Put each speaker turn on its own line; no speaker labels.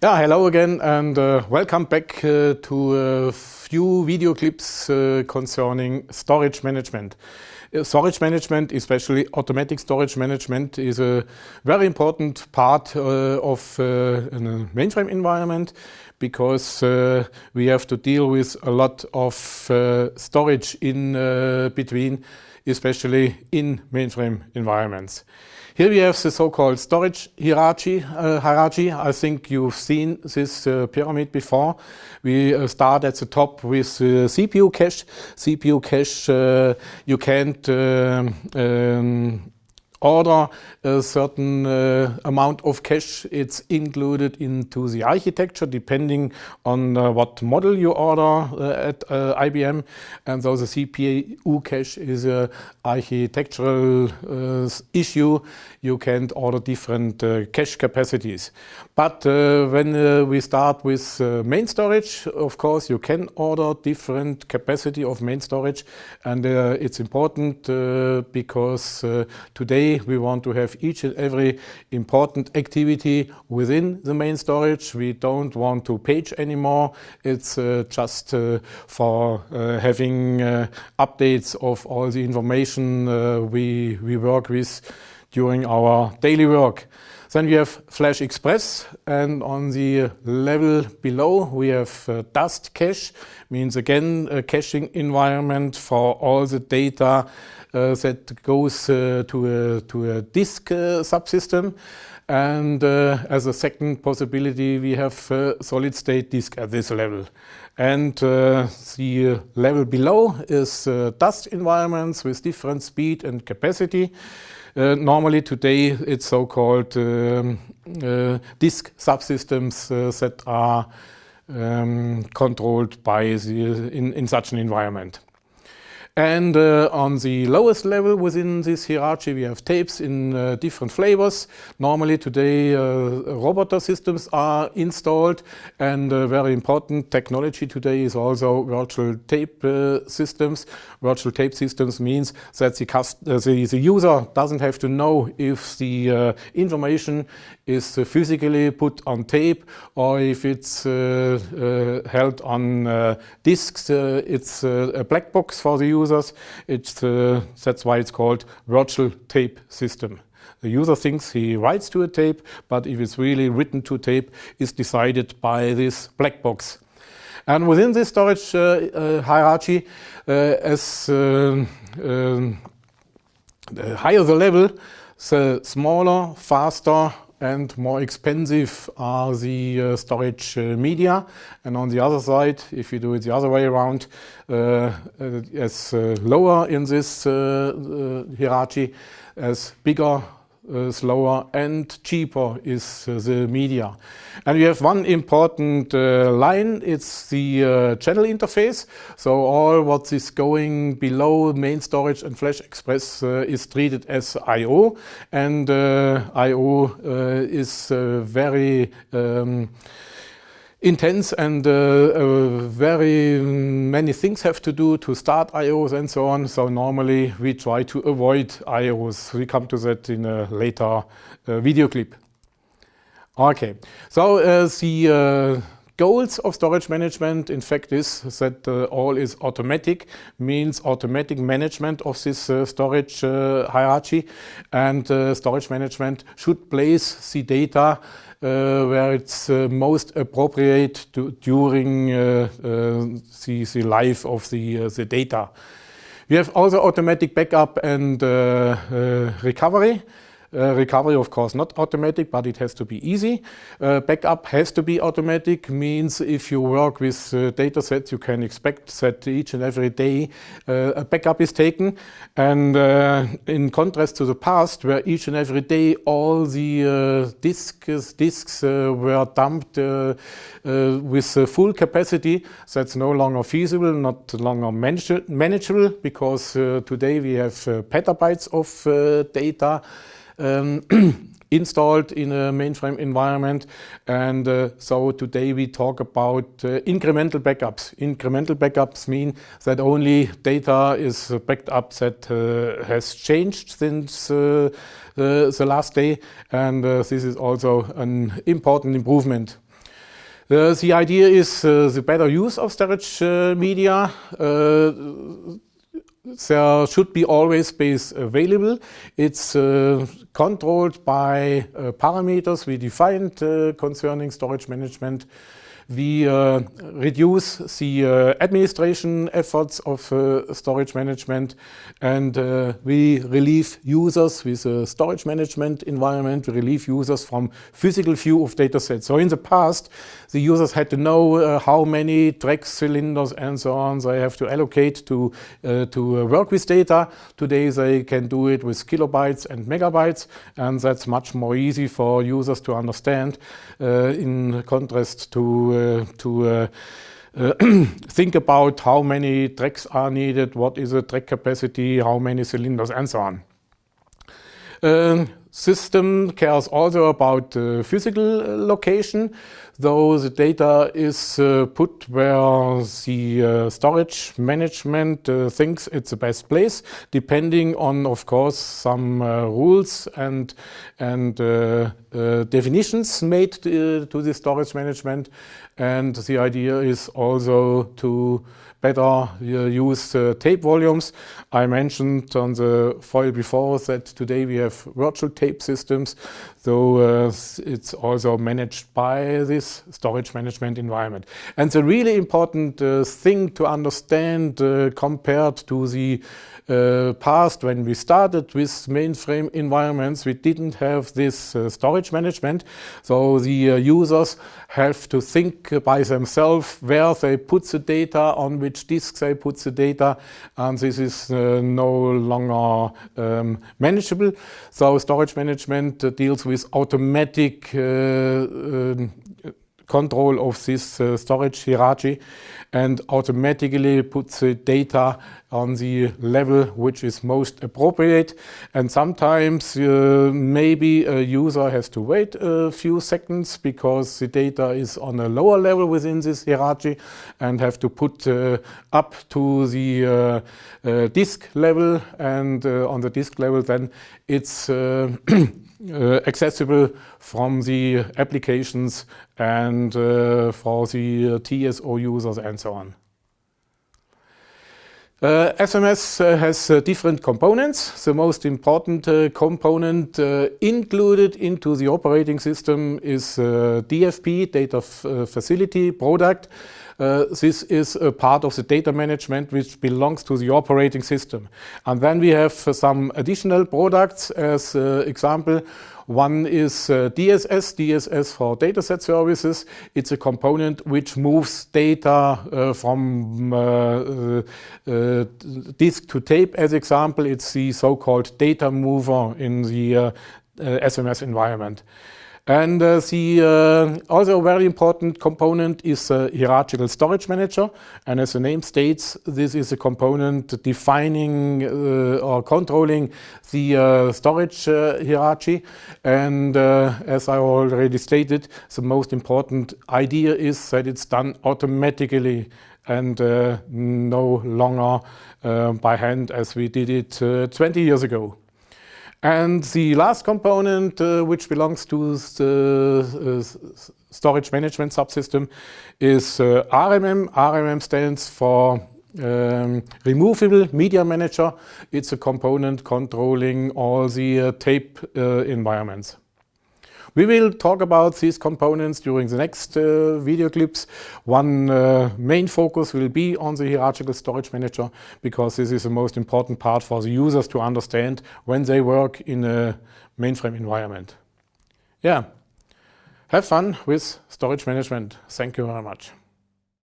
Yeah, hello again and welcome back to a few video clips concerning storage management. Storage management, especially automatic storage management, is a very important part of a mainframe environment because we have to deal with a lot of storage in between, especially in mainframe environments. Here we have the so-called storage hierarchy. I think you've seen this pyramid before. We start at the top with CPU cache. CPU cache, you can't order a certain amount of cache. It's included into the architecture depending on what model you order at IBM. And so the CPU cache is an architectural issue. You can't order different cache capacities. But when we start with main storage, of course, you can order different capacity of main storage. And it's important because today we want to have each and every important activity within the main storage. We don't want to page anymore. It's just for having updates of all the information we work with during our daily work. Then we have Flash Express, and on the level below we have dust cache, means again a caching environment for all the data that goes to a disk subsystem. And as a second possibility we have solid state disk at this level. And the level below is dust environments with different speed and capacity. Normally today it's so-called disk subsystems that are controlled by in such an environment. And on the lowest level within this hierarchy we have tapes in different flavors. Normally today Roboter systems are installed, and very important technology today is also virtual tape systems. Virtual tape systems means that the user doesn't have to know if the information is physically put on tape or if it's held on disks. It's a black box for the users. That's why it's called virtual tape system. The user thinks he writes to a tape, but if it's really written to tape, is decided by this black box. And within this storage hierarchy, as the higher the level, the smaller, faster and more expensive are the storage media. And on the other side, if you do it the other way around, as lower in this hierarchy, as bigger, slower and cheaper is the media. And we have one important line, it's the channel interface. So all what is going below main storage and Flash Express is treated as I/O, and I/O is very intense, and very many things have to do to start I/Os and so on. So normally we try to avoid I/Os. We come to that in a later video clip. Okay, so the goals of storage management, in fact, is that all is automatic, means automatic management of this storage hierarchy, and storage management should place the data where it's most appropriate during the life of the data. We have also automatic backup and recovery. Recovery, of course, not automatic, but it has to be easy. Backup has to be automatic, means if you work with data sets, you can expect that each and every day a backup is taken. And in contrast to the past, where each and every day all the disks were dumped with full capacity, that's no longer feasible, not longer manageable, because today we have petabytes of data installed in a mainframe environment, and so today we talk about incremental backups. Incremental backups mean that only data is backed up that has changed since the last day, and this is also an important improvement. The idea is the better use of storage media. There should be always space available. It's controlled by parameters we defined concerning storage management. We reduce the administration efforts of storage management, and we relieve users with a storage management environment. We relieve users from physical view of data sets. So in the past, the users had to know how many tracks, cylinders, and so on they have to allocate to work with data. Today they can do it with kilobytes and megabytes, and that's much more easy for users to understand in contrast to think about how many tracks are needed, what is the track capacity, how many cylinders, and so on. System cares also about physical location, though the data is put where the storage management thinks it's the best place, depending on, of course, some rules and definitions made to the storage management. And the idea is also to better use tape volumes. I mentioned on the foil before that today we have virtual tape systems, so it's also managed by this storage management environment. And the really important thing to understand compared to the past, when we started with mainframe environments, we didn't have this storage management. So the users have to think by themselves where they put the data, on which disk they put the data, and this is no longer manageable. So storage management deals with automatic control of this storage hierarchy and automatically puts the data on the level which is most appropriate. And sometimes maybe a user has to wait a few seconds because the data is on a lower level within this hierarchy and have to put up to the disk level, and on the disk level then it's accessible from the applications and for the TSO users and so on. SMS has different components. The most important component included into the operating system is DFP, Data Facility Product. This is a part of the data management which belongs to the operating system. And then we have some additional products as example. One is DSS for dataset services. It's a component which moves data from disk to tape. As example, it's the so-called data mover in the SMS environment. And the also very important component is a hierarchical storage manager. And as the name states, this is a component defining or controlling the storage hierarchy. And as I already stated, the most important idea is that it's done automatically and no longer by hand as we did it 20 years ago. And the last component, which belongs to the storage management subsystem, is RMM. RMM stands for Removable Media Manager. It's a component controlling all the tape environments. We will talk about these components during the next video clips. One main focus will be on the hierarchical storage manager, because this is the most important part for the users to understand when they work in a mainframe environment. Yeah, have fun with storage management. Thank you very much.